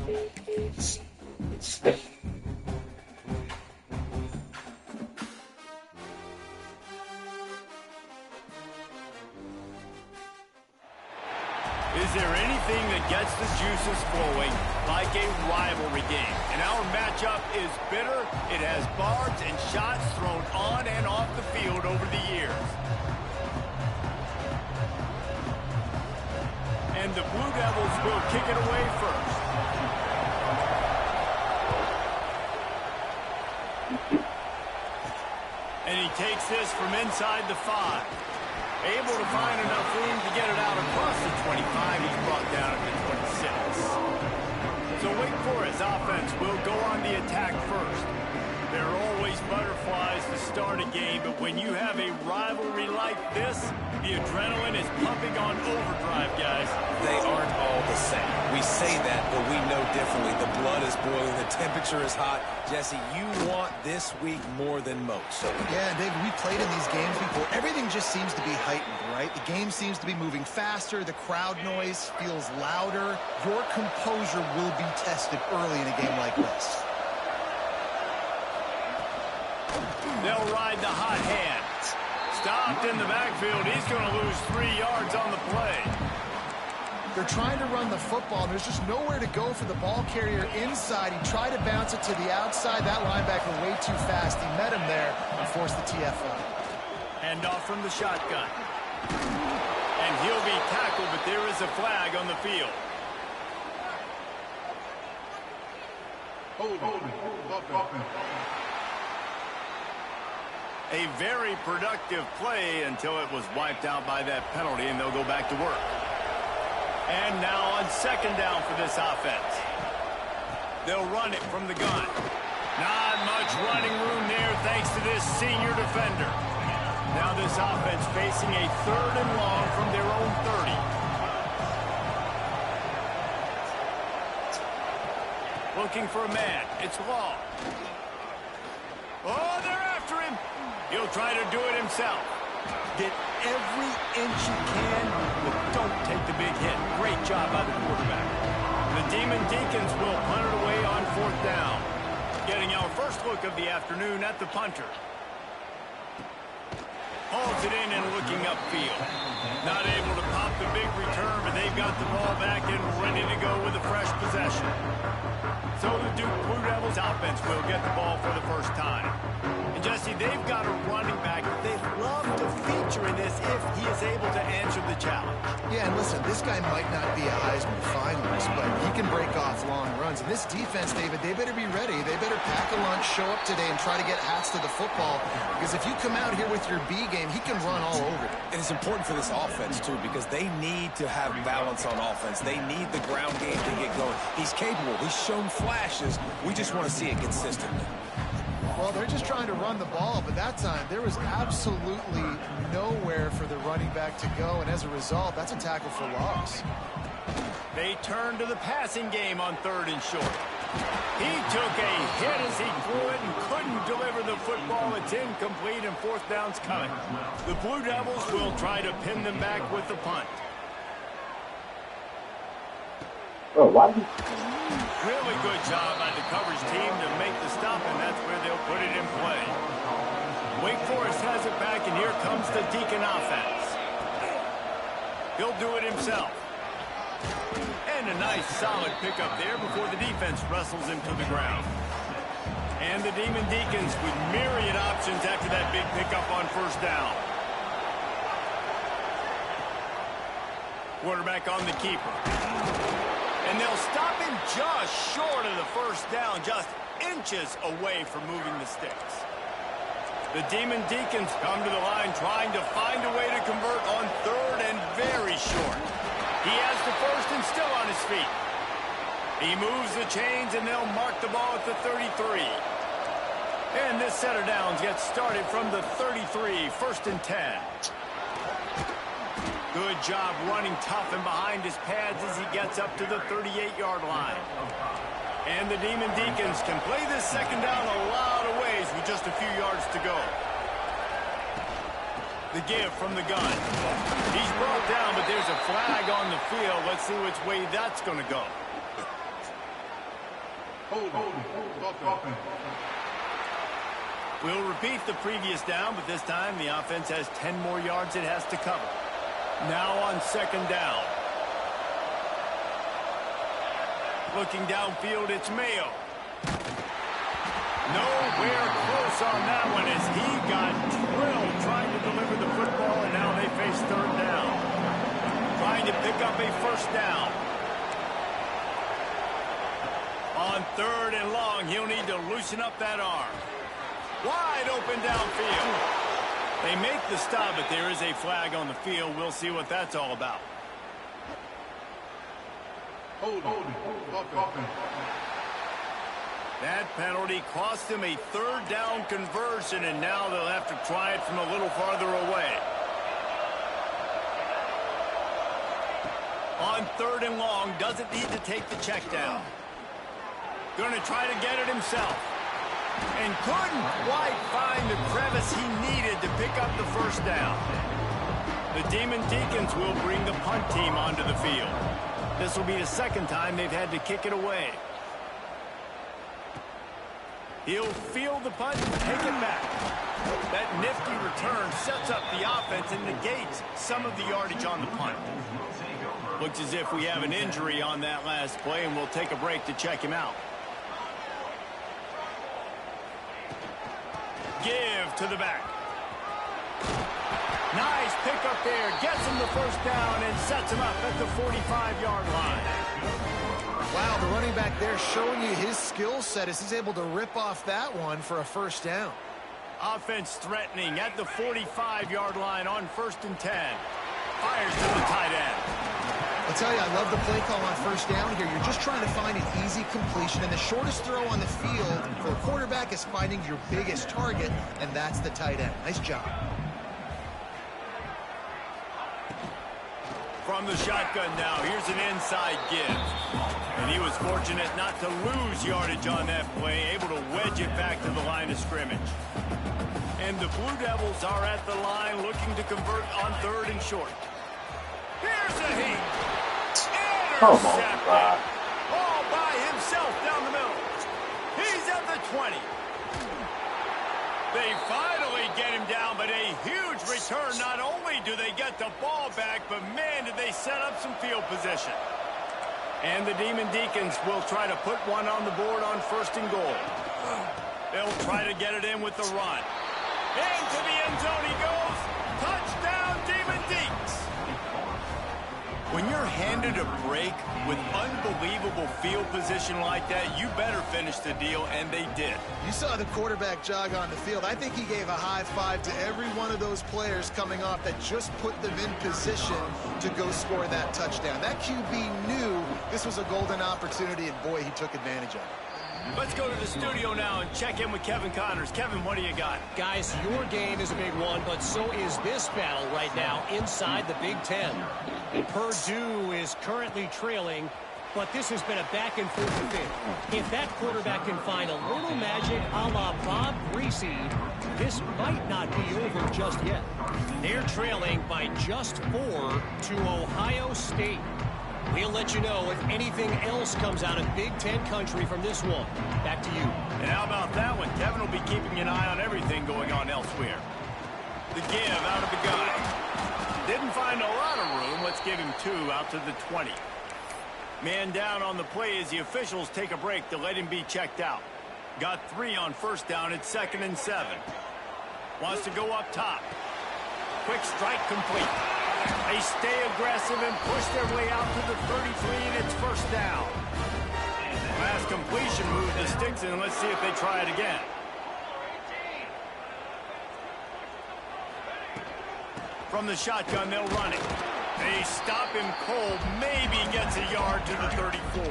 Is there anything that gets the juices flowing like a rivalry game? And our matchup is bitter. It has barbs and shots thrown on and off the field over the years. And the Blue Devils will kick it away first. And he takes this from inside the 5. Able to find enough room to get it out across the 25. He's brought down at the 26. So Wake Forest offense will go on the attack first. There are always butterflies to start a game, but when you have a rivalry like this, the adrenaline is pumping on overdrive, guys. They aren't all the same. We say that, but we know differently. The blood is boiling. The temperature is hot. Jesse, you want this week more than most. Yeah, David, we played in these games before. Everything just seems to be heightened, right? The game seems to be moving faster. The crowd noise feels louder. Your composure will be tested early in a game like this. They'll ride the hot hand. Stopped in the backfield. He's going to lose 3 yards on the play. They're trying to run the football. There's just nowhere to go for the ball carrier inside. He tried to bounce it to the outside. That linebacker way too fast. He met him there and forced the TFL. Hand off from the shotgun. And he'll be tackled, but there is a flag on the field. A very productive play until it was wiped out by that penalty, and they'll go back to work. And now on second down for this offense. They'll run it from the gun. Not much running room there thanks to this senior defender. Now this offense facing a 3rd and long from their own 30. Looking for a man. It's Law. Oh, they're after him. He'll try to do it himself. Get every inch you can, but don't take the big hit. Great job by the quarterback. The Demon Deacons will punt it away on 4th down. Getting our first look of the afternoon at the punter. Hauls it in and looking upfield. Not able to pop the big return, but they've got the ball back and ready to go with a fresh possession. So the Duke Blue Devils offense will get the ball for the first time. And Jesse, they've got a running back they'd love to feature in this if he is able to answer the challenge. Yeah, and listen, this guy might not be a Heisman finalist, but he can break off long runs. And this defense, David, they better be ready. They better pack a lunch, show up today, and try to get hats to the football. Because if you come out here with your B game, he can run all over you. And it's important for this offense, too, because they need to have balance on offense. They need the ground game to get going. He's capable. He's shown flashes. We just want to see it consistently. Well, they're just trying to run the ball, but that time there was absolutely nowhere for the running back to go, and as a result, that's a tackle for loss. They turn to the passing game on 3rd and short. He took a hit as he threw it and couldn't deliver the football. It's incomplete, and 4th down's coming. The Blue Devils will try to pin them back with the punt. Oh, what? Really good job by the coverage team to make the stop, and that's where they'll put it in play. Wake Forest has it back, and here comes the Deacon offense. He'll do it himself. And a nice, solid pickup there before the defense wrestles him to the ground. And the Demon Deacons with myriad options after that big pickup on 1st down. Quarterback on the keeper. And they'll stop him just short of the 1st down, just inches away from moving the sticks. The Demon Deacons come to the line trying to find a way to convert on 3rd and very short. He has the 1st and still on his feet. He moves the chains and they'll mark the ball at the 33. And this set of downs gets started from the 33, 1st and 10. Good job running tough and behind his pads as he gets up to the 38-yard line. And the Demon Deacons can play this 2nd down a lot of ways with just a few yards to go. The give from the gun. He's brought down, but there's a flag on the field. Let's see which way that's going to go. We'll repeat the previous down, but this time the offense has 10 more yards it has to cover. Now on second down. Looking downfield, it's Mayo. Nowhere close on that one as he got drilled trying to deliver the football, and now they face third down. Trying to pick up a first down. On third and long, he'll need to loosen up that arm. Wide open downfield. They make the stop, but there is a flag on the field. We'll see what that's all about. That penalty cost him a third down conversion, and now they'll have to try it from a little farther away. On third and long, doesn't need to take the check down. Going to try to get it himself. And couldn't quite find the crevice he needed to pick up the first down. The Demon Deacons will bring the punt team onto the field. This will be the second time they've had to kick it away. He'll field the punt and take it back. That nifty return sets up the offense and negates some of the yardage on the punt. Looks as if we have an injury on that last play, and we'll take a break to check him out. Give to the back. Nice pickup there. Gets him the first down and sets him up at the 45-yard line. Wow, the running back there showing you his skill set as he's able to rip off that one for a first down. Offense threatening at the 45-yard line on 1st and 10. Fires to the tight end. I'll tell you, I love the play call on first down here. You're just trying to find an easy completion, and the shortest throw on the field for a quarterback is finding your biggest target, and that's the tight end. Nice job. From the shotgun now, here's an inside give. And he was fortunate not to lose yardage on that play, able to wedge it back to the line of scrimmage. And the Blue Devils are at the line looking to convert on third and short. Here's a heat. Intercepted. All by himself down the middle. He's at the 20. They finally get him down, but a huge return. Not only do they get the ball back, but man, did they set up some field position. And the Demon Deacons will try to put one on the board on 1st and goal. They'll try to get it in with the run. Into the end zone he goes. Touchdown, Demon Deacons. When you're handed a break with unbelievable field position like that, you better finish the deal, and they did. You saw the quarterback jog on the field. I think he gave a high five to every one of those players coming off that just put them in position to go score that touchdown. That QB knew this was a golden opportunity, and boy, he took advantage of it. Let's go to the studio now and check in with Kevin Connors. Kevin, what do you got? Guys, your game is a big one, but so is this battle right now inside the Big Ten. Purdue is currently trailing, but this has been a back-and-forth affair. If that quarterback can find a little magic a la Bob Greasy, this might not be over just yet. They're trailing by just 4 to Ohio State. We'll let you know if anything else comes out of Big Ten country from this one. Back to you. And how about that one? Kevin will be keeping an eye on everything going on elsewhere. The give out of the gun. Didn't find a lot of room. Let's give him 2 out to the 20. Man down on the play as the officials take a break to let him be checked out. Got 3 on first down at 2nd and 7. Wants to go up top. Quick strike complete. They stay aggressive and push their way out to the 33, and it's first down. Last completion moved the sticks, and let's see if they try it again. From the shotgun, they'll run it. They stop him cold, maybe gets a yard to the 34.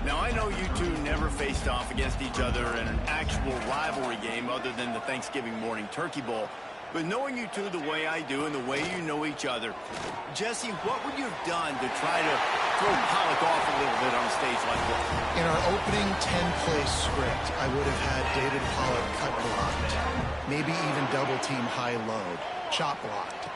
Now, I know you two never faced off against each other in an actual rivalry game other than the Thanksgiving morning Turkey Bowl. But knowing you two the way I do and the way you know each other, Jesse, what would you have done to try to throw Pollock off a little bit on a stage like this? In our opening 10-play script, I would have had David Pollock cut blocked. Maybe even double-team high-load. Chop blocked.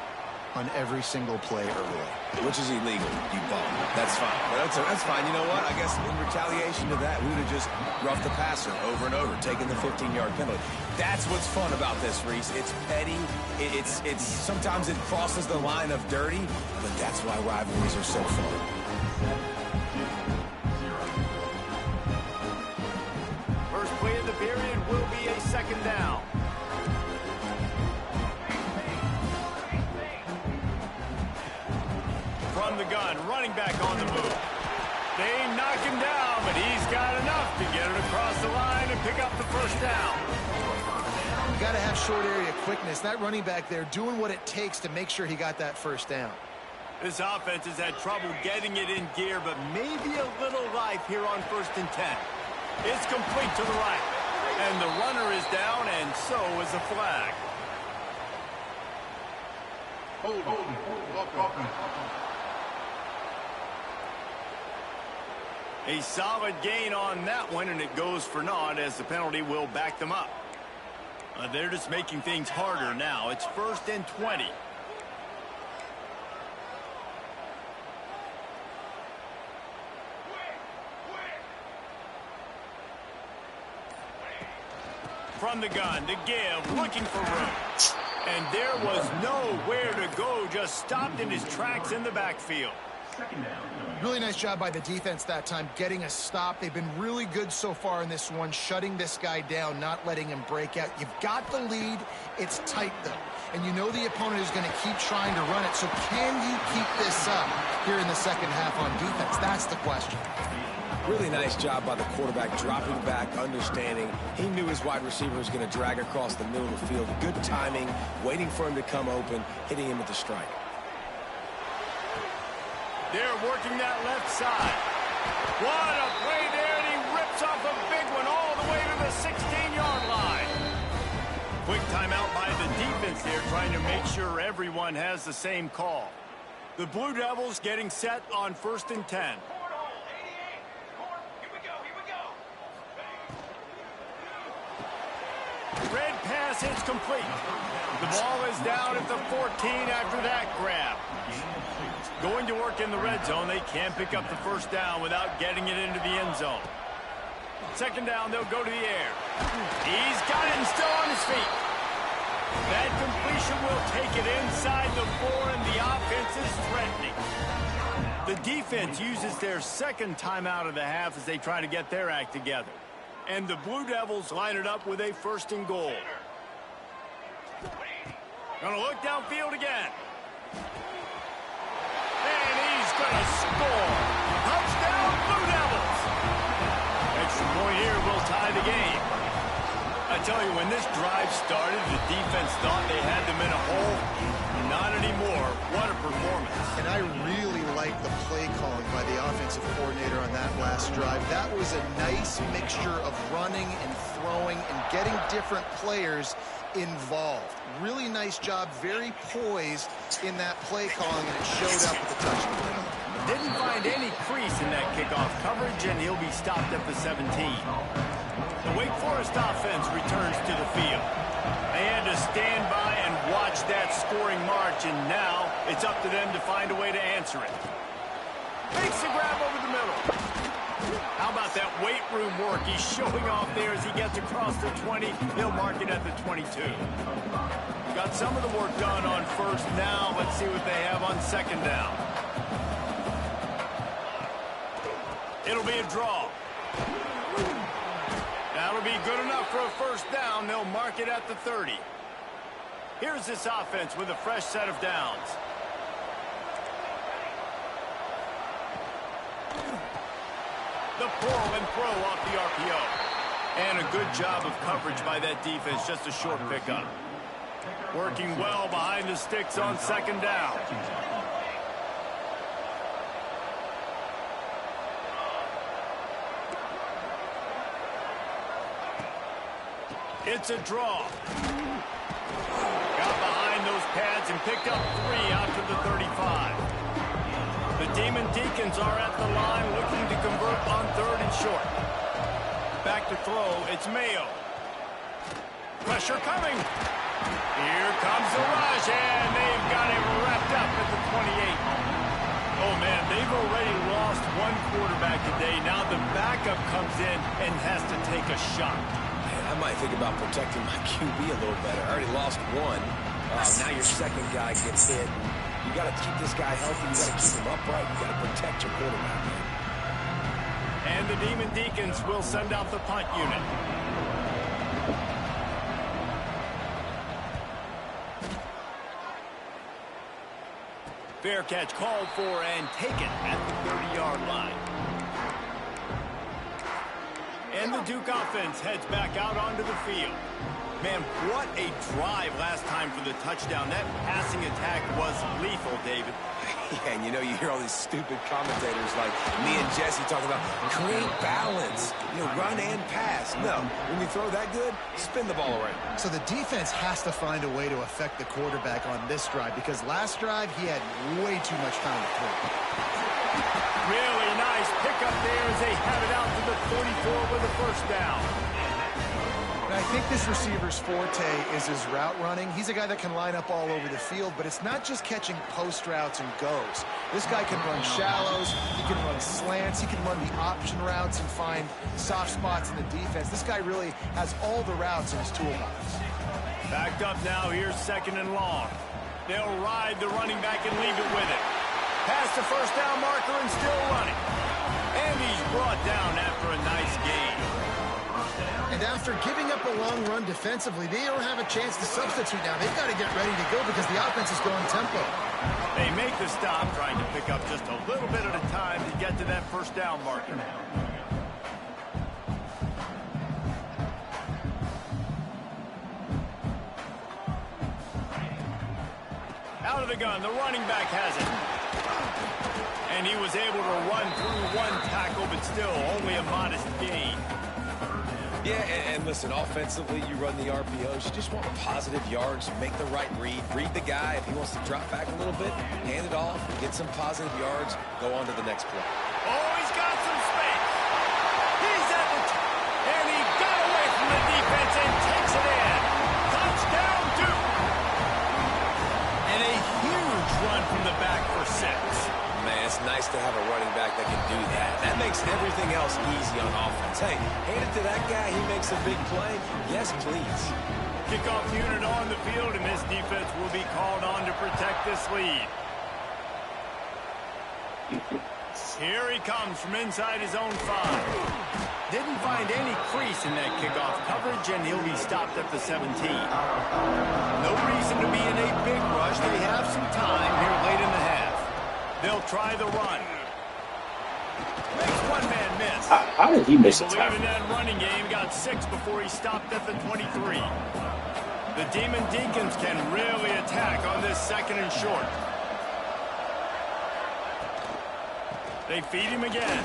on every single play early. Which is illegal, you bum. That's fine. That's fine. You know what? I guess in retaliation to that, we would have just roughed the passer over and over, taking the 15-yard penalty. That's what's fun about this, Reese. It's petty. It's sometimes it crosses the line of dirty, but that's why rivalries are so fun. First play of the period will be a second down. From the gun, running back on the move. They knock him down, but he's got enough to get it across the line and pick up the first down. You got to have short area quickness. That running back there doing what it takes to make sure he got that first down. This offense has had trouble getting it in gear, but maybe a little life here on 1st and 10. It's complete to the right. And the runner is down, and so is the flag. A solid gain on that one, and it goes for naught as the penalty will back them up. They're just making things harder now. It's 1st and 20. From the gun, to give, looking for room. And there was nowhere to go, just stopped in his tracks in the backfield. Really nice job by the defense that time, getting a stop. They've been really good so far in this one, shutting this guy down, not letting him break out. You've got the lead. It's tight, though. And you know the opponent is going to keep trying to run it. So can you keep this up here in the second half on defense? That's the question. Really nice job by the quarterback, dropping back, understanding. He knew his wide receiver was going to drag across the middle of the field. Good timing, waiting for him to come open, hitting him with the strike. They're working that left side. What a play there, and he rips off a big one all the way to the 16-yard line. Quick timeout by the defense there, trying to make sure everyone has the same call. The Blue Devils getting set on 1st and 10. Red pass is complete. The ball is down at the 14 after that grab. Going to work in the red zone. They can't pick up the first down without getting it into the end zone. Second down, they'll go to the air. He's got it and still on his feet. That completion will take it inside the 4, and the offense is threatening. The defense uses their second timeout of the half as they try to get their act together. And the Blue Devils line it up with a 1st and goal. Gonna look downfield again. And he's gonna score. Touchdown, Blue Devils. Extra point here will tie the game. I tell you, when this drive started, the defense thought they had them in a hole. Not anymore. What a performance. And I really like the play calling by the offensive coordinator on that last drive. That was a nice mixture of running and throwing and getting different players involved. Really nice job, very poised in that play calling, and it showed up with the touchdown. Didn't find any crease in that kickoff coverage, and he'll be stopped at the 17. The Wake Forest offense returns to the field. They had to stand by and watch that scoring march, and now it's up to them to find a way to answer it. Makes the grab over the middle. How about that weight room work he's showing off there as he gets across the 20. He'll mark it at the 22. Got some of the work done on 1st. Now let's see what they have on 2nd down. It'll be a draw. That'll be good enough for a 1st down. They'll mark it at the 30. Here's this offense with a fresh set of downs. The pull and throw off the RPO. And a good job of coverage by that defense. Just a short pickup. Working well behind the sticks on 2nd down. It's a draw. Got behind those pads and picked up 3 out to the 35. The Demon Deacons are at the line looking to convert on 3rd and short. Back to throw, it's Mayo. Pressure coming. Here comes the rush, and they've got it wrapped up at the 28. Oh, man, they've already lost one quarterback today. Now the backup comes in and has to take a shot. Man, I might think about protecting my QB a little better. I already lost one. Now your second guy gets hit. You got to keep this guy healthy. You got to keep him upright. You got to protect your quarterback, man. And the Demon Deacons will send out the punt unit. Fair catch called for and taken at the 30-yard line. And the Duke offense heads back out onto the field. Man, what a drive last time for the touchdown. That passing attack was lethal, David. Yeah, and you know, you hear all these stupid commentators like me and Jesse talk about create balance, run and pass. No, when you throw that good, spin the ball around. So the defense has to find a way to affect the quarterback on this drive because last drive he had way too much time to throw. Really nice pickup there as they have it out to the 44 with a first down. And I think this receiver's forte is his route running. He's a guy that can line up all over the field, but it's not just catching post routes and goes. This guy can run shallows, he can run slants, he can run the option routes and find soft spots in the defense. This guy really has all the routes in his toolbox. Backed up now, here's second and long. They'll ride the running back and leave it with it. Past the first down marker and still running. And he's brought down after a nice gain. And after giving up a long run defensively, they don't have a chance to substitute now. They've got to get ready to go because the offense is going tempo. They make the stop, trying to pick up just a little bit at a time to get to that first down marker. Out of the gun, the running back has it. And he was able to run through one tackle, but still only a modest gain. Yeah, and listen, offensively, you run the RPOs. You just want positive yards, make the right read the guy. If he wants to drop back a little bit, hand it off, get some positive yards, go on to the next play. Oh, he's got some space. He's at the and he got away from the defense and takes it in. Touchdown, Duke. And a huge run from the back for 6. Man, it's nice to have a running back that can do that. That makes everything else easy on offense. Hey, hand it to that guy. He makes a big play. Yes, please. Kickoff unit on the field, and this defense will be called on to protect this lead. Here he comes from inside his own 5. Didn't find any crease in that kickoff coverage, and he'll be stopped at the 17. No reason to be in a big rush. They have some time here late in the half. They'll try the run. Makes one man miss. How did he miss it? Believe in that running game, got 6 before he stopped at the 23. The Demon Deacons can really attack on this second and short. They feed him again.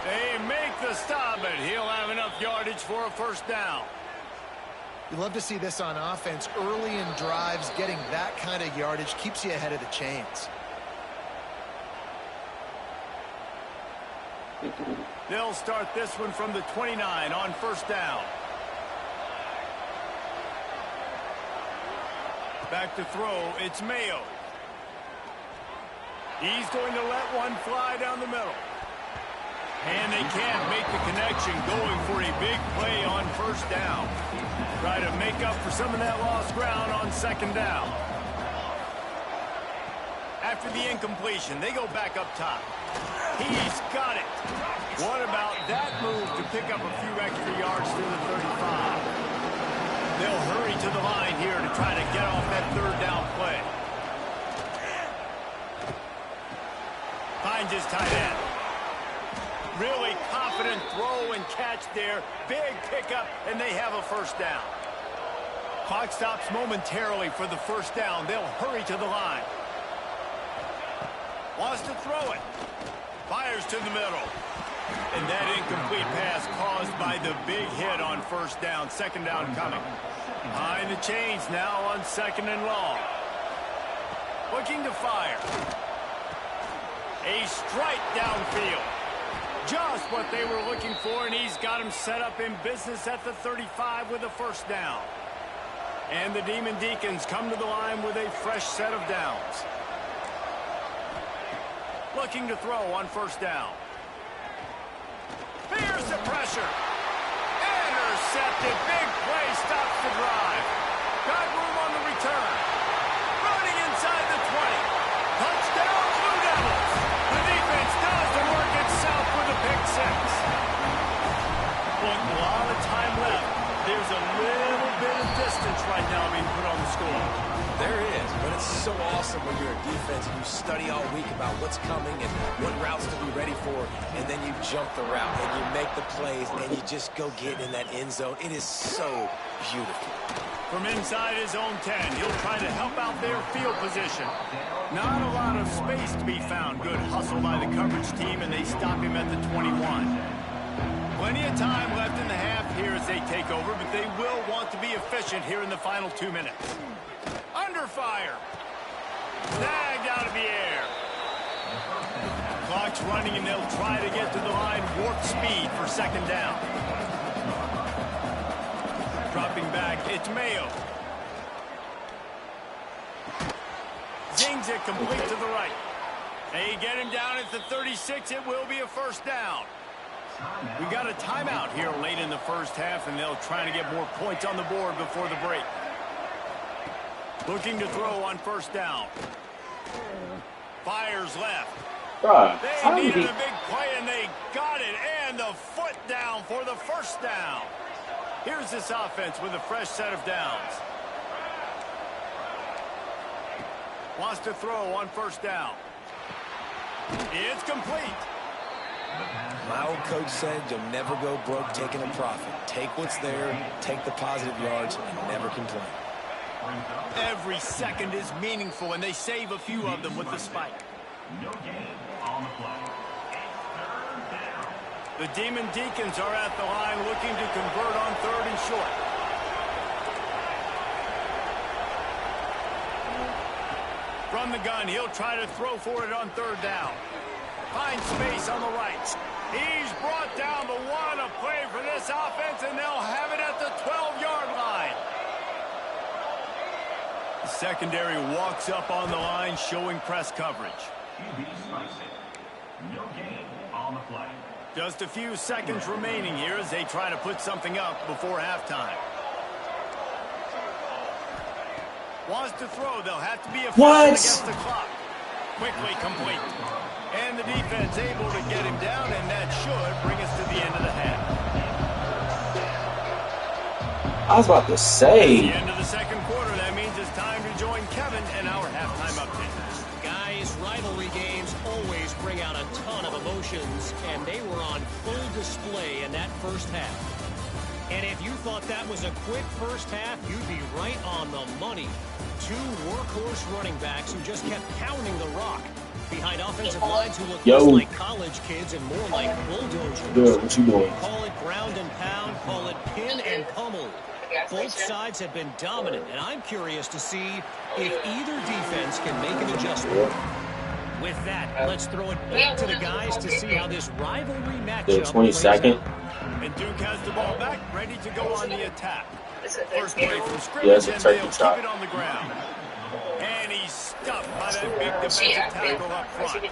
They make the stop, but he'll have enough yardage for a first down. You love to see this on offense. Early in drives, getting that kind of yardage keeps you ahead of the chains. They'll start this one from the 29 on first down. Back to throw, it's Mayo. He's going to let one fly down the middle. And they can't make the connection, going for a big play on first down. Try to make up for some of that lost ground on second down. After the incompletion, they go back up top. He's got it. What about that move to pick up a few extra yards to the 35? They'll hurry to the line here to try to get off that third down play. Finds his tight end. Really confident throw and catch there. Big pickup, and they have a first down. Clock stops momentarily for the first down. They'll hurry to the line. Wants to throw it. Fires to the middle. And that incomplete pass caused by the big hit on first down. Second down coming. Behind the chains now on second and long. Looking to fire. A strike downfield. Just what they were looking for, and he's got him set up in business at the 35 with a first down. And the Demon Deacons come to the line with a fresh set of downs. Looking to throw on first down. Fears the pressure. Intercepted. Big play stops the drive. Got room on the return. Running inside the 20. Touchdown, Blue Devils. The defense does the work itself with a pick six. But a lot of time left. There's a little bit of distance right now being put on the score. There is, but it's so awesome when you're a defense and you study all week about what's coming and what routes to be ready for, and then you jump the route and you make the plays and you just go get in that end zone. It is so beautiful. From inside his own 10, he'll try to help out their field position. Not a lot of space to be found. Good hustle by the coverage team, and they stop him at the 21. Plenty of time left in the half here as they take over, but they will want to be efficient here in the final 2 minutes. Under fire. Snagged out of the air. Clock's running, and they'll try to get to the line warp speed for second down. Dropping back, it's Mayo. Zings it complete to the right. They get him down at the 36. It will be a first down. We got a timeout here late in the first half, and they'll try to get more points on the board before the break. Looking to throw on first down. Fires left. They needed a big play, and they got it. And the foot down for the first down. Here's this offense with a fresh set of downs. Wants to throw on first down. It's complete. My old coach said you'll never go broke taking a profit. Take what's there, take the positive yards, and never complain. Every second is meaningful, and they save a few of them with the spike. The Demon Deacons are at the line looking to convert on third and short. From the gun, he'll try to throw for it on third down. Finds space on the right. He's brought down the one, a play for this offense, and they'll have it at the 12-yard line. The secondary walks up on the line, showing press coverage. No gain on the play. Just a few seconds remaining here as they try to put something up before halftime. Wants to throw. They'll have to be efficient against the clock. Quickly complete. And the defense able to get him down, and that should bring us to the end of the half. I was about to say. At the end of the second quarter, that means it's time to join Kevin and our halftime update. Guys, rivalry games always bring out a ton of emotions, and they were on full display in that first half. And if you thought that was a quick first half, you'd be right on the money. Two workhorse running backs who just kept pounding the rock behind offensive lines who look less like college kids and more like bulldozers. Good, what you doing? Call it ground and pound, call it pin and pummel. Both sides have been dominant, and I'm curious to see if either defense can make an adjustment. With that, let's throw it back to the guys to see how this rivalry matchup The 22nd. And Duke has the ball back, ready to go on the attack. First play from Yeah, scrimmage, it's a and turkey they'll trot. keep it on the ground. And he's stuffed by that big defensive tackle up front.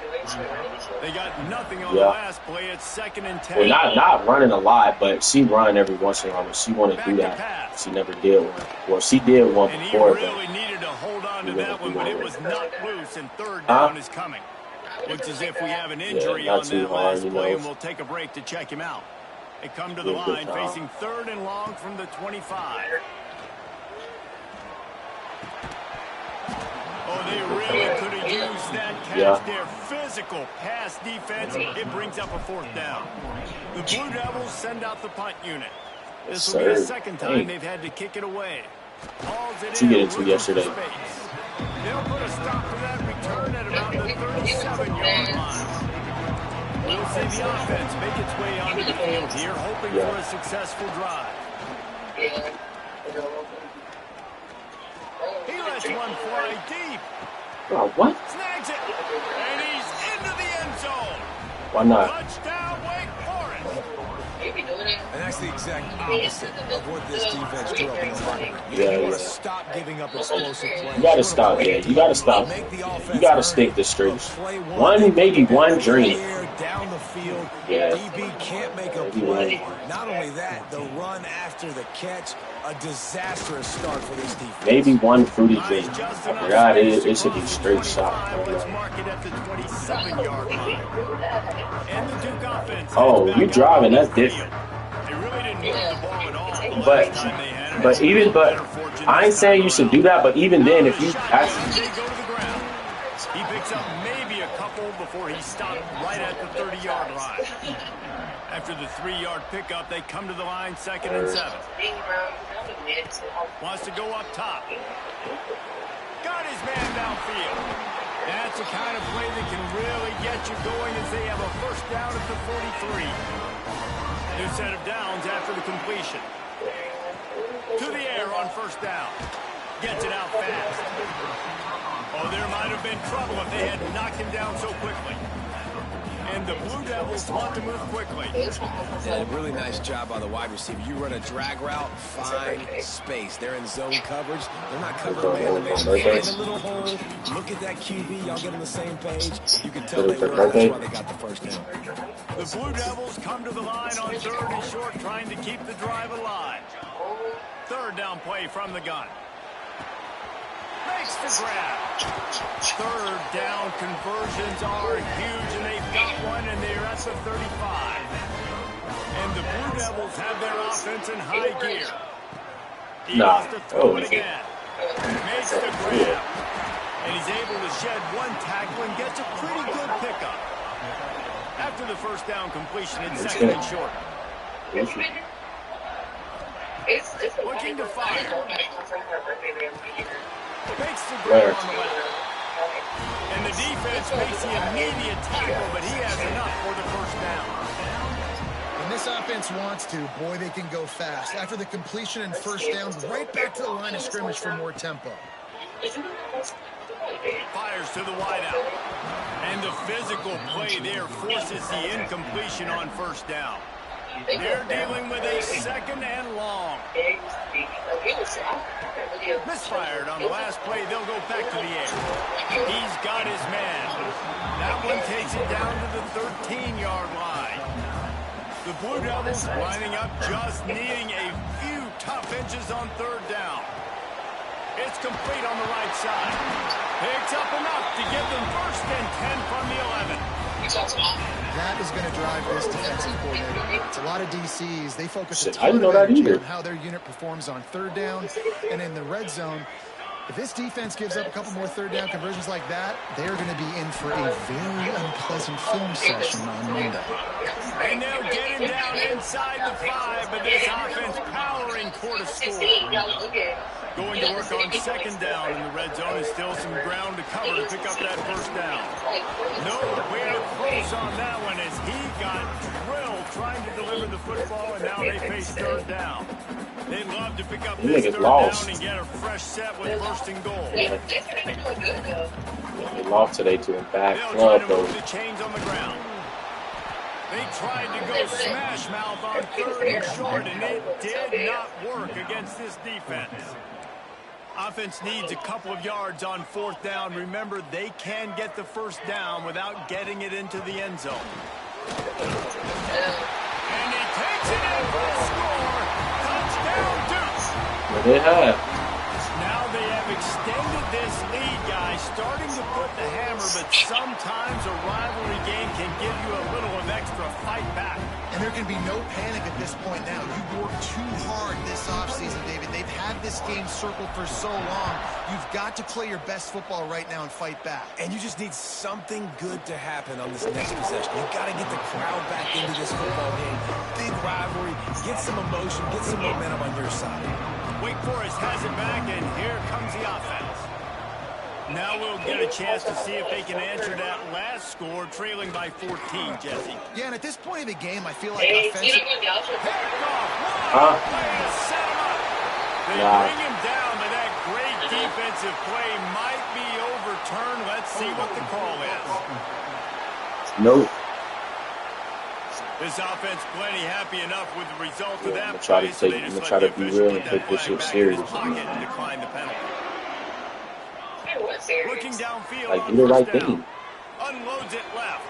They got nothing on the last play. It's 2nd and 10. Well, not running a lot, but she run every once in a while. But she want to do that. She never did one. Well, she did one And he before, really needed to hold on to that one, but it was not loose, and third down is coming. Looks as if we have an injury on that last play, and we'll take a break to check him out. They come to the line, facing 3rd and long from the 25. Oh, they really could have used that catch there. Physical pass defense. It brings up a 4th down. The Blue Devils send out the punt unit. This will be the second time they've had to kick it away. Hauls it She in, did it too looking yesterday. for space. They'll put a stop to that return at about the 37-yard line. We'll see the offense make its way onto the field here, hoping for a successful drive. He lets one fly deep. Oh, what? Snags it. And he's into the end zone. Why not? Touchdown, Wake Forest. And that's the exact opposite of what this defense drew up in the locker room. You want to stop giving up explosive plays. You got to stop, yeah. You got to stop. You got to stick to streaks. Maybe one dream. Down the field, yeah. DB can't make a play. Not only that, the run after the catch, a disastrous start for this defense. Maybe one fruity dream. I forgot it should be straight shot. Let's mark it at the 27-yard line. And the Duke offense. Oh, you driving? That's different. They really didn't move the ball at all. But I ain't saying you should do that. But even then, if you actually he picks up maybe a couple before he stopped right at the 30-yard line. After the 3-yard pickup, they come to the line 2nd and 7. Wants to go up top. Got his man downfield. That's the kind of play that can really get you going as they have a first down at the 43. New set of downs after the completion. To the air on first down. Gets it out fast. Oh, there might have been trouble if they had knocked him down so quickly. And the Blue Devils want to move quickly. Yeah, really nice job by the wide receiver. You run a drag route, find space. They're in zone coverage. They're not covering man-to-man. Find a little hole. Look at that QB. Y'all get on the same page. You can tell they were. That's why they got the first down. The Blue Devils come to the line on 3rd and short, trying to keep the drive alive. 3rd down play from the gun. Makes the grab. 3rd down conversions are huge, and they've got one, and they're at the 35. And the Blue Devils have their offense in high gear. He wants to throw it again. Makes the grab. And he's able to shed one tackle and gets a pretty good pickup. After the first down completion, it's 2nd and short. Looking to fire. Makes the grab on the left. And the defense makes the immediate tackle, but he has enough for the first down. When this offense wants to, boy, they can go fast. After the completion and first downs, right back to the line of scrimmage for more tempo. Fires to the wideout. And the physical play there forces the incompletion on first down. They're dealing with a 2nd and long. Misfired on the last play. They'll go back to the air. He's got his man. That one takes it down to the 13-yard line. The Blue Devils lining up, just needing a few tough inches on 3rd down. It's complete on the right side. Picks up enough to give them 1st and 10 from the 11. That is going to drive this defensive coordinator. It's a lot of DCs. They focus a I didn't know that either. on how their unit performs on 3rd down and in the red zone. If this defense gives up a couple more 3rd down conversions like that, they're going to be in for a very unpleasant film session on Monday. And they'll get him down inside the 5, but this offense powering toward a score. Going to work on 2nd down in the red zone. Is still some ground to cover to pick up that first down. Nowhere close on that one as he got drilled trying to deliver the football, and now they face 3rd down. They'd love to pick up this 3rd down and get a fresh set with 1st and goal. They lost today to a bad They'll club, try to though. move the chains on the ground. They tried to go smash mouth on 3rd and short, and it did not work against this defense. Offense needs a couple of yards on 4th down. Remember, they can get the first down without getting it into the end zone. And he takes it in for a score. Touchdown, Duke. They have. Now they have extended this lead, guys, starting to put the hammer, but sometimes a rivalry game can give you a little of extra fight back. And there can be no panic at this point now. You've worked too hard this offseason, David. They've had this game circled for so long. You've got to play your best football right now and fight back. And you just need something good to happen on this next possession. You've got to get the crowd back into this football game. Big rivalry. Get some emotion. Get some momentum on your side. Wake Forest has it back, and here comes the offense. Now we'll get a chance to see if they can answer that last score, trailing by 14, Jesse. Yeah, and at this point of the game, I feel like offensive... Picked off. Way to set him up. They bring him down, but that great defensive play might be overturned. Let's see what the call is. Nope. This offense plenty happy enough with the result of that. I'm gonna try to be real and take this shit serious. Looking downfield, like, do the right thing. Unloads it left.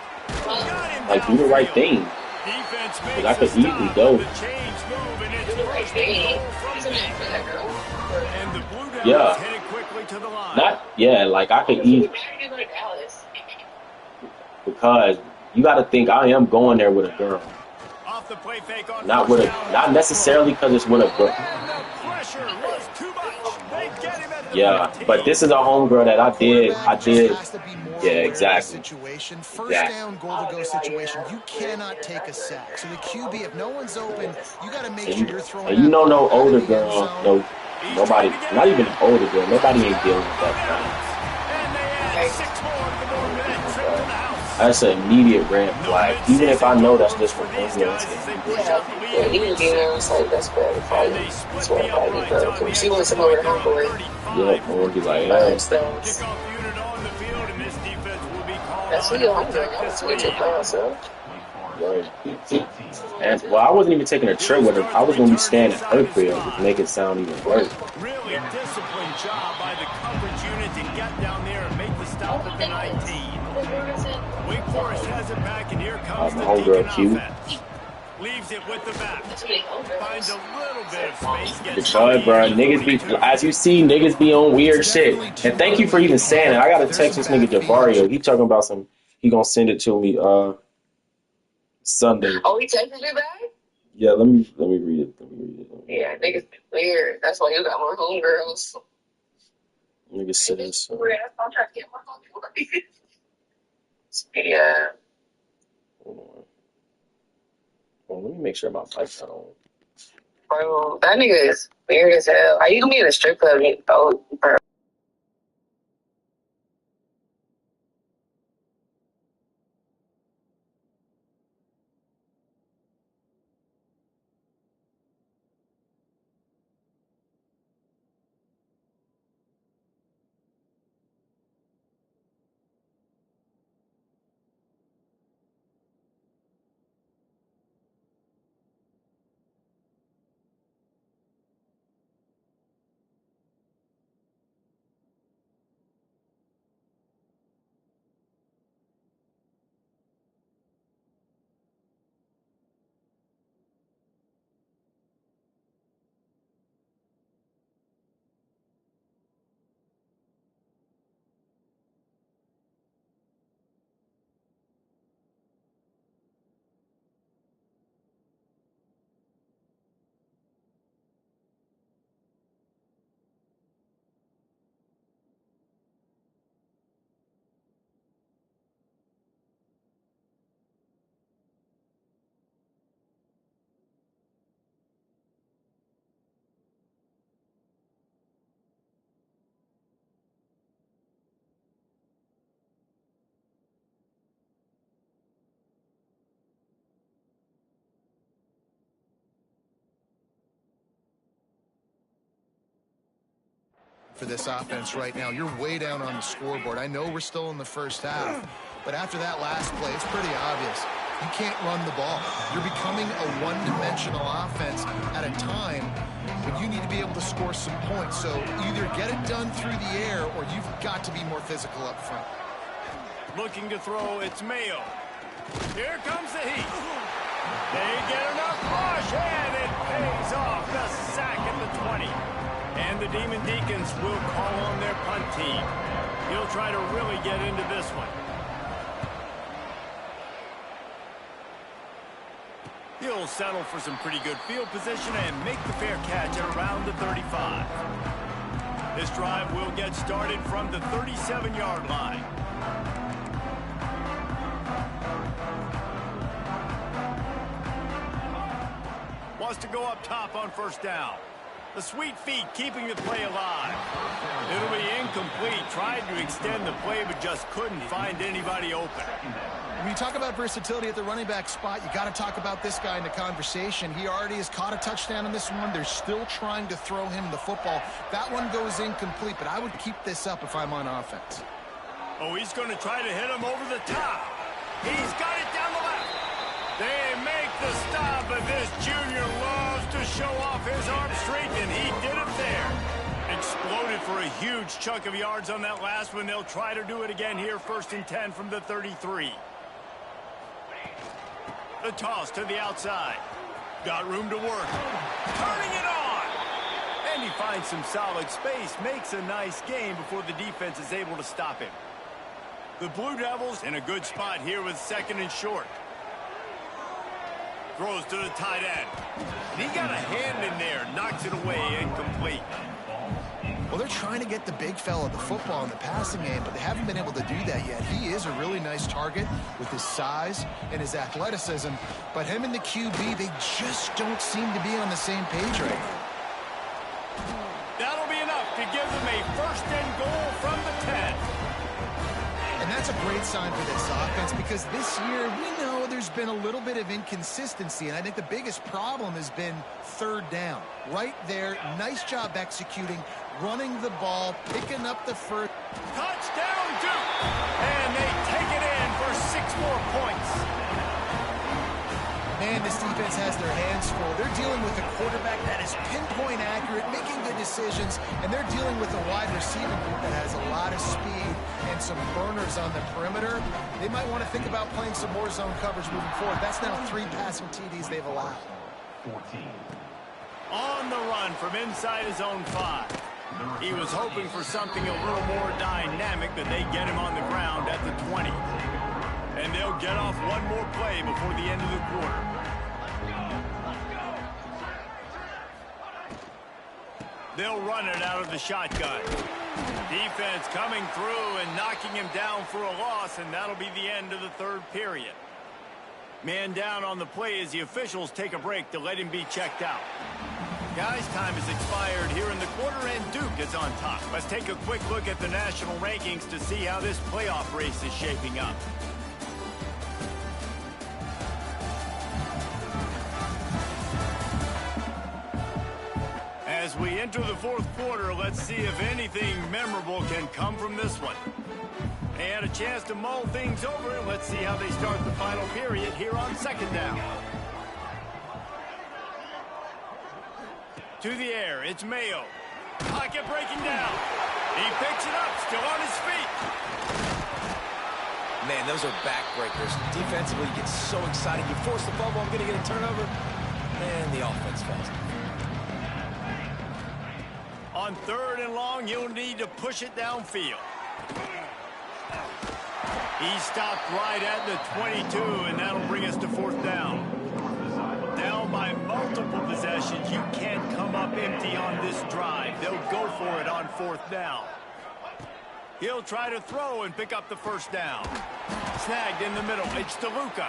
Like, do the right thing. Because I could easily go. Yeah. Like, I could easily. Because you got to think I am going there with a girl. Not necessarily because it's with a girl. Yeah, but this is a homegirl that I did. Yeah, exactly. First down, goal to go situation. You cannot take a sack. So the QB, if no one's open, you got to make sure you're throwing. And you know, no older girl, nobody, not even an older girl, nobody ain't dealing with that kind. That's an immediate red flag. Even if I know that's just for English. Yeah, even games like that's bad. That's what I because she wants to go with her homeboy. Yeah, or be like, hey. That's what you're hungry. That's what you're playing, so. Right. And, well, I wasn't even taking a trip with her. I was going to be staying at her crib to make it sound even worse. Really disciplined job by the coverage unit to get down there and make the stop at the 19. Wake Forest has it back, and here comes the Deacon offense. Leaves it with the back. Finds a little bit of space. Because, bro, niggas be, as you see, niggas be on weird shit. And thank you for even saying it. I got to text this nigga Javario. He talking about he going to send it to me Sunday. Oh, he texted you back? Yeah, let me read it. Yeah, niggas be weird. That's why you got more homegirls. Nigga says. I'm trying to get more homegirls. Yeah. Hold on. Well, let me make sure my mic's not on. Bro, that nigga is weird as hell. How you gonna be in a strip club? Oh, bro. For this offense right now, you're way down on the scoreboard. I know we're still in the first half, but after that last play, it's pretty obvious. You can't run the ball. You're becoming a one-dimensional offense at a time when you need to be able to score some points. So either get it done through the air or you've got to be more physical up front. Looking to throw, it's Mayo. Here comes the heat. They get enough push, and it pays off. The sack at the 20. And the Demon Deacons will call on their punt team. He'll try to really get into this one. He'll settle for some pretty good field position and make the fair catch at around the 35. This drive will get started from the 37-yard line. Wants to go up top on first down. The sweet feet keeping the play alive. It'll be incomplete. Tried to extend the play, but just couldn't find anybody open. When you talk about versatility at the running back spot, you got to talk about this guy in the conversation. He already has caught a touchdown in this one. They're still trying to throw him the football. That one goes incomplete, but I would keep this up if I'm on offense. Oh, he's going to try to hit him over the top. He's got it down the left. They make This junior loves to show off his arm strength, and he did it there. Exploded for a huge chunk of yards on that last one. They'll try to do it again here, 1st and 10 from the 33. The toss to the outside. Got room to work. Turning it on! And he finds some solid space, makes a nice gain before the defense is able to stop him. The Blue Devils in a good spot here with 2nd and short. Throws to the tight end. And he got a hand in there, knocks it away, incomplete. Well, they're trying to get the big fella the football in the passing game, but they haven't been able to do that yet. He is a really nice target with his size and his athleticism, but him and the QB, they just don't seem to be on the same page right now. That'll be enough to give them a 1st and goal from the 10. And that's a great sign for this offense because this year we know there's been a little bit of inconsistency, and I think the biggest problem has been 3rd down. Right there, nice job executing, running the ball, picking up the first. Touchdown, Duke! And they take it in for 6 more points. Man, this defense has their hands full. They're dealing with a quarterback that is pinpoint accurate, making good decisions, and they're dealing with a wide receiving group that has a lot of speed and some burners on the perimeter. They might want to think about playing some more zone coverage moving forward. That's now 3 passing TDs they've allowed. 14. On the run from inside his own 5. He was hoping for something a little more dynamic, but they get him on the ground at the 20. And they'll get off one more play before the end of the quarter. They'll run it out of the shotgun. Defense coming through and knocking him down for a loss, and that'll be the end of the 3rd period. Man down on the play as the officials take a break to let him be checked out. Guys, time has expired here in the quarter, and Duke is on top. Let's take a quick look at the national rankings to see how this playoff race is shaping up. As we enter the 4th quarter, let's see if anything memorable can come from this one. They had a chance to mull things over, and let's see how they start the final period here on 2nd down. To the air, it's Mayo. Pocket breaking down. He picks it up, still on his feet. Man, those are backbreakers. Defensively, you get so excited. You force the fumble, I'm going to get a turnover. And the offense falls. On 3rd and long, you'll need to push it downfield. He stopped right at the 22, and that'll bring us to 4th down. Down by multiple possessions, you can't come up empty on this drive. They'll go for it on 4th down. He'll try to throw and pick up the 1st down. Snagged in the middle, it's DeLuca.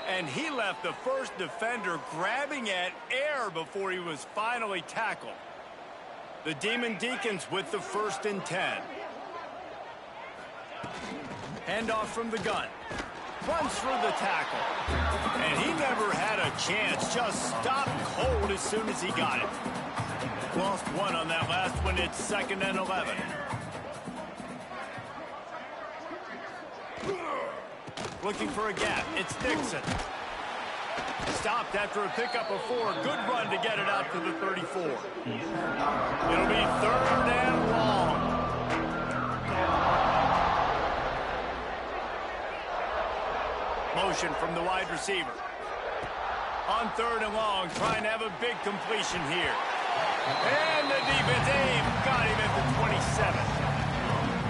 And he left the first defender grabbing at air before he was finally tackled. The Demon Deacons with the 1st and 10. Handoff from the gun. Runs through the tackle. And he never had a chance. Just stopped cold as soon as he got it. Lost 1 on that last one. It's 2nd and 11. Looking for a gap. It's Dixon. Stopped after a pickup of 4. Good run to get it out to the 34. It'll be 3rd and long. Motion from the wide receiver. On 3rd and long, trying to have a big completion here. And the defense got him at the 27.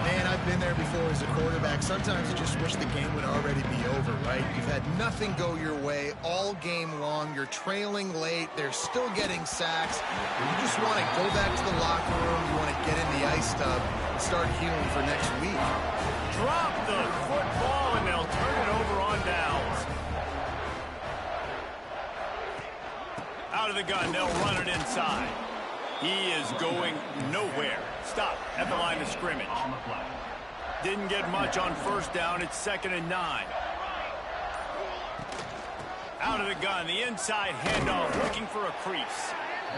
Man, I've been there before as a quarterback. Sometimes you just wish the game would already be over, right? You've had nothing go your way all game long. You're trailing late. They're still getting sacks. You just want to go back to the locker room. You want to get in the ice tub and start healing for next week. Drop the football, and they'll turn it over on downs. Out of the gun, they'll run it inside. He is going nowhere. Stop at the line of scrimmage. Didn't get much on 1st down. It's 2nd and 9. Out of the gun, the inside handoff, looking for a crease.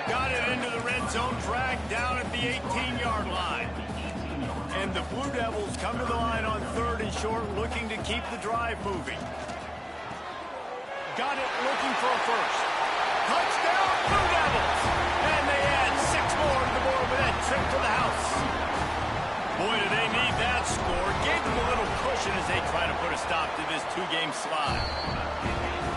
Got it into the red zone, dragged down at the 18-yard line. And the Blue Devils come to the line on 3rd and short, looking to keep the drive moving. Got it, looking for a 1st. Touchdown, Blue Devils! And they add 6 more to the board with that trip to the house. Boy, do they need that score. Gave them a little cushion as they try to put a stop to this 2-game slide.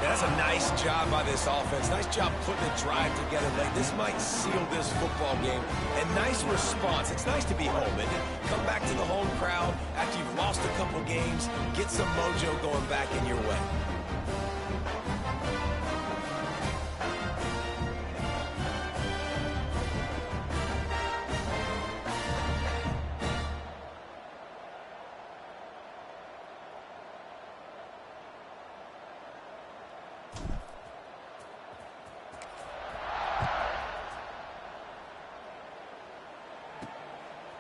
That's a nice job by this offense. Nice job putting the drive together late. This might seal this football game. And nice response. It's nice to be home, isn't it? Come back to the home crowd after you've lost a couple games. Get some mojo going back in your way.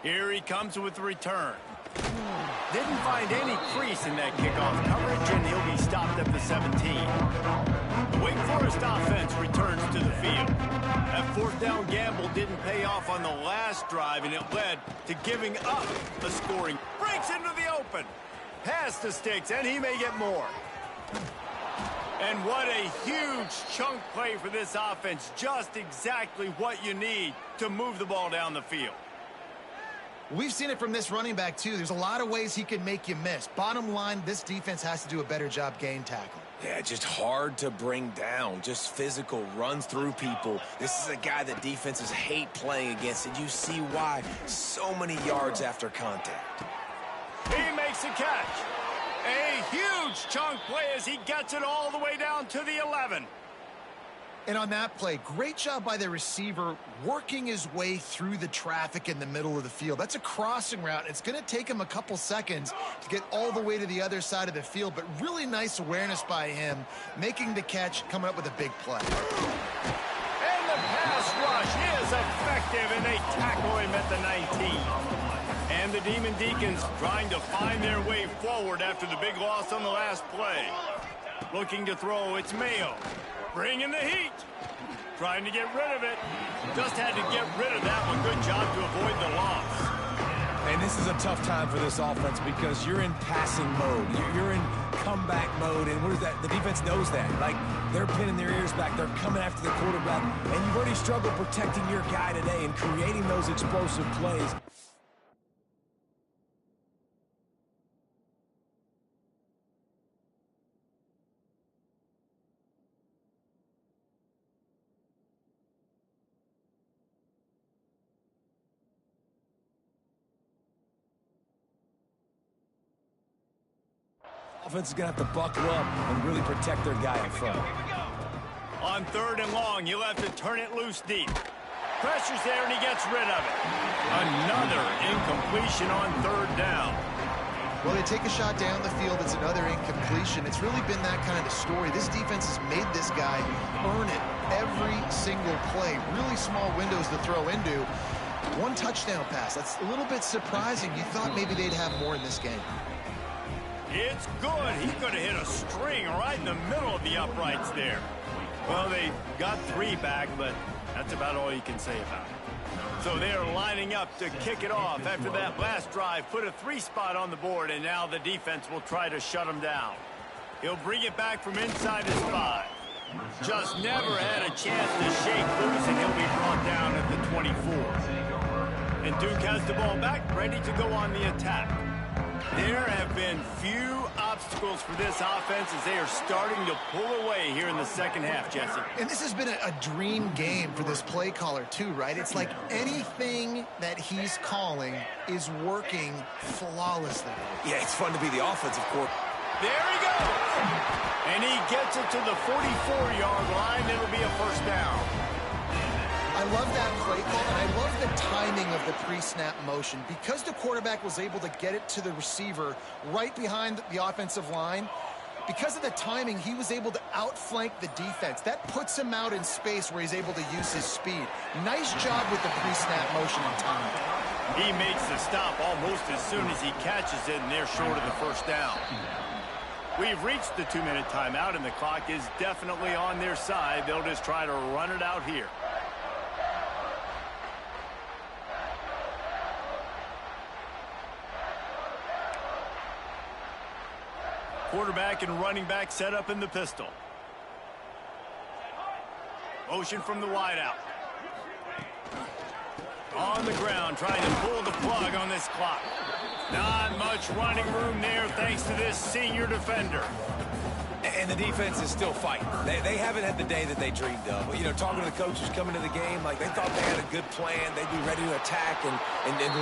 Here he comes with the return. Didn't find any crease in that kickoff coverage, and he'll be stopped at the 17. The Wake Forest offense returns to the field. That 4th down gamble didn't pay off on the last drive, and it led to giving up a scoring. Breaks into the open. Pass to Sticks, and he may get more. And what a huge chunk play for this offense. Just exactly what you need to move the ball down the field. We've seen it from this running back, too. There's a lot of ways he can make you miss. Bottom line, this defense has to do a better job gain tackle. Yeah, just hard to bring down. Just physical, runs through people. This is a guy that defenses hate playing against, and you see why. So many yards after contact. He makes a catch. A huge chunk play as he gets it all the way down to the 11. And on that play, great job by the receiver working his way through the traffic in the middle of the field. That's a crossing route. It's going to take him a couple seconds to get all the way to the other side of the field, but really nice awareness by him, making the catch, coming up with a big play. And the pass rush is effective, and they tackle him at the 19. And the Demon Deacons trying to find their way forward after the big loss on the last play. Looking to throw, it's Mayo. Bringing the heat. Trying to get rid of it. Just had to get rid of that one. Good job to avoid the loss. And this is a tough time for this offense because you're in passing mode. You're in comeback mode. And what is that? The defense knows that. Like, they're pinning their ears back. They're coming after the quarterback. And you've already struggled protecting your guy today and creating those explosive plays. Offense is going to have to buckle up and really protect their guy in front. On 3rd and long, you'll have to turn it loose deep. Pressure's there, and he gets rid of it. Another incompletion on 3rd down. Well, they take a shot down the field. It's another incompletion. It's really been that kind of story. This defense has made this guy earn it every single play. Really small windows to throw into. 1 touchdown pass. That's a little bit surprising. You thought maybe they'd have more in this game. It's good. He could have hit a string right in the middle of the uprights there. Well, they got 3 back, but that's about all you can say about it. So they're lining up to kick it off after that last drive. Put a 3 spot on the board, and now the defense will try to shut him down. He'll bring it back from inside his 5. Just never had a chance to shake loose, and he'll be brought down at the 24. And Duke has the ball back, ready to go on the attack. There have been few obstacles for this offense as they are starting to pull away here in the second half, Jesse. And this has been a dream game for this play caller, too, right? It's like anything that he's calling is working flawlessly. Yeah, it's fun to be the offensive court. There he goes! And he gets it to the 44-yard line. It'll be a 1st down. I love that play call, and I love the timing of the pre-snap motion. Because the quarterback was able to get it to the receiver right behind the offensive line, because of the timing, he was able to outflank the defense. That puts him out in space where he's able to use his speed. Nice job with the pre-snap motion and timing. He makes the stop almost as soon as he catches it, and they're short of the 1st down. We've reached the 2-minute timeout, and the clock is definitely on their side. They'll just try to run it out here. Quarterback and running back set up in the pistol. Motion from the wideout. On the ground, trying to pull the plug on this clock. Not much running room there thanks to this senior defender. And the defense is still fighting. They haven't had the day that they dreamed of. You know, talking to the coaches coming to the game, like they thought they had a good plan. They'd be ready to attack and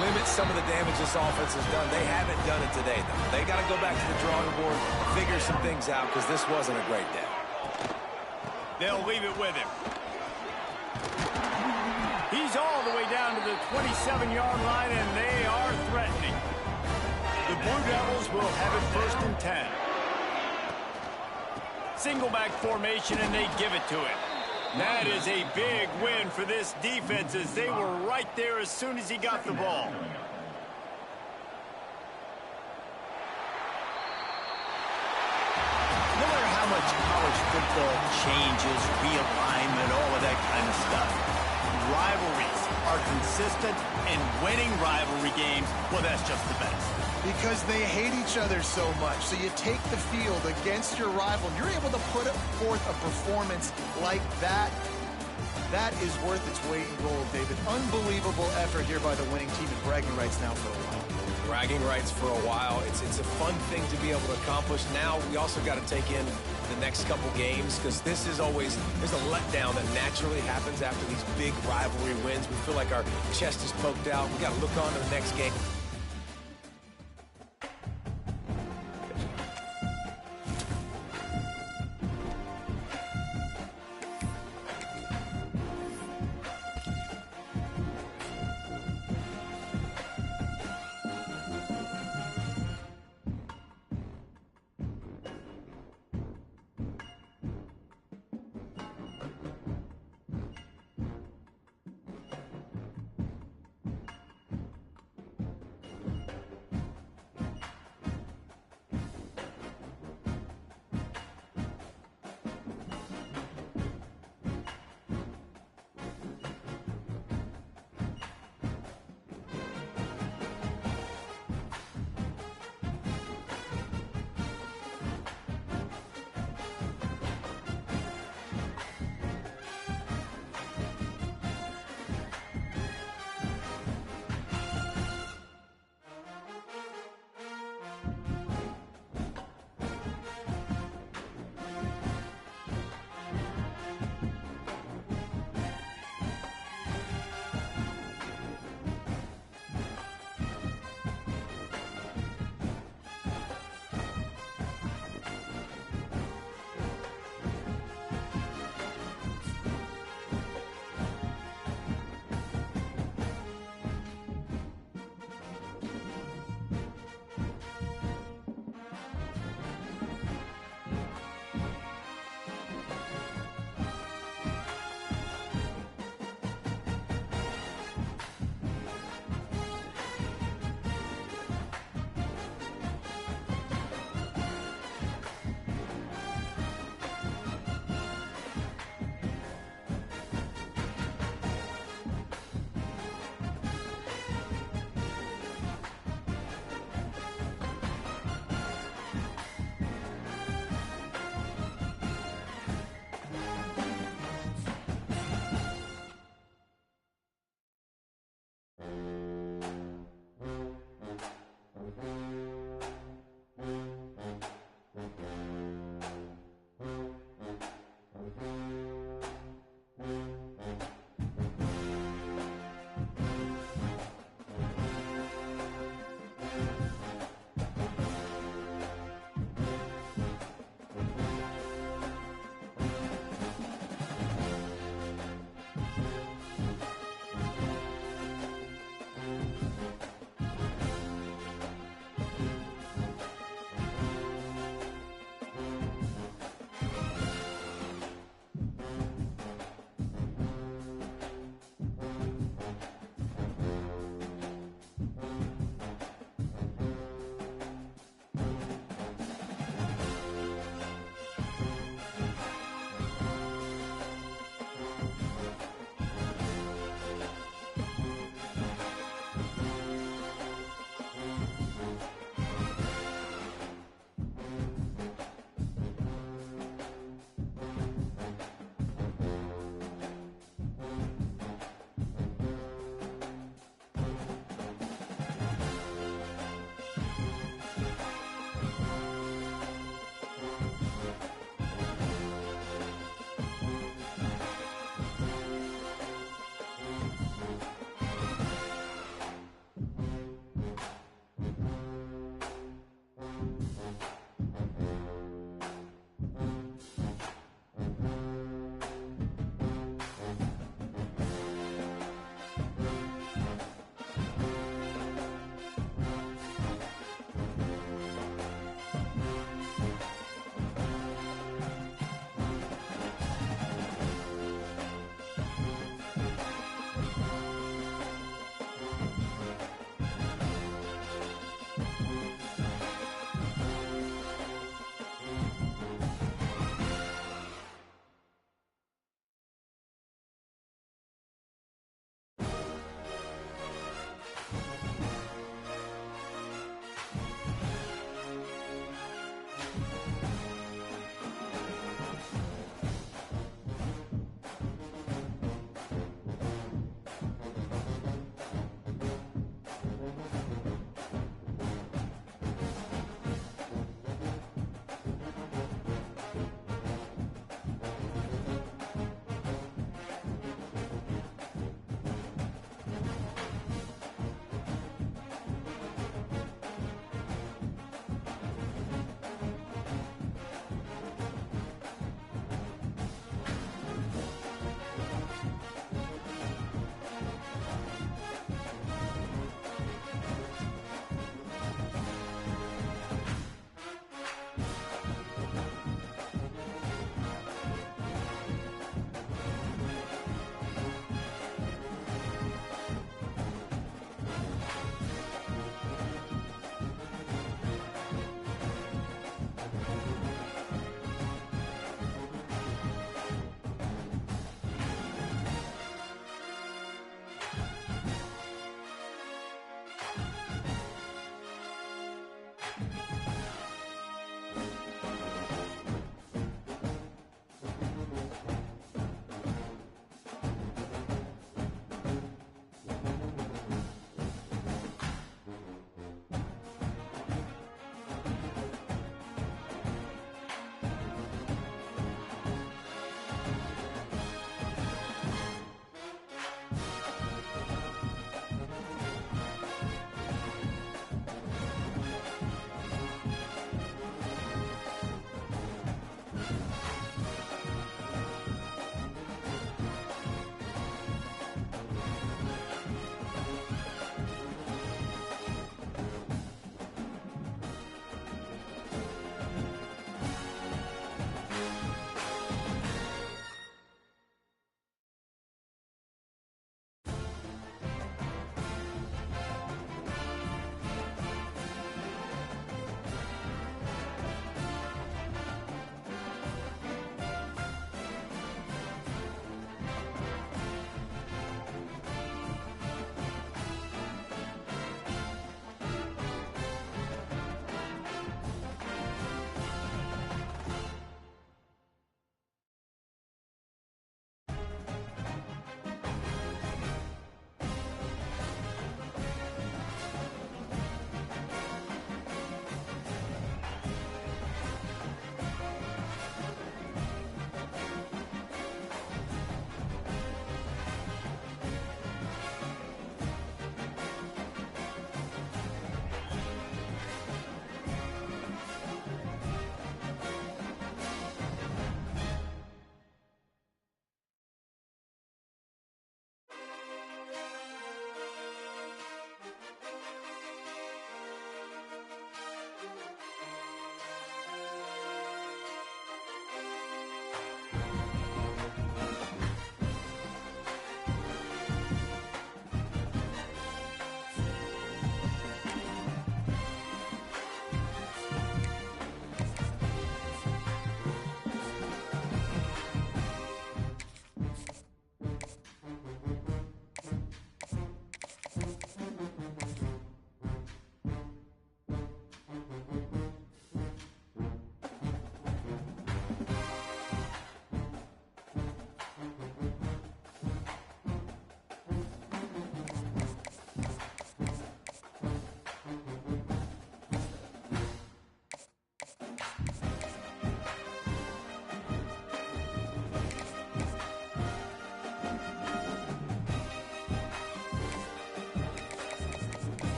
limit some of the damage this offense has done. They haven't done it today, though. They got to go back to the drawing board, figure some things out, because this wasn't a great day. They'll leave it with him. He's all the way down to the 27-yard line, and they are threatening. The Blue Devils will have it 1st and 10. Single back formation, and they give it to him. That is a big win for this defense, as they were right there as soon as he got the ball. No matter how much college football changes, realignment, all of that kind of stuff, rivalries are consistent, and winning rivalry games, well, that's just the best. Because they hate each other so much. So you take the field against your rival, and you're able to put forth a performance like that. That is worth its weight in gold, David. Unbelievable effort here by the winning team, and bragging rights now for a while. Bragging rights for a while. It's a fun thing to be able to accomplish. Now we also got to take in the next couple games, because this is always, there's a letdown that naturally happens after these big rivalry wins. We feel like our chest is poked out. We got to look on to the next game.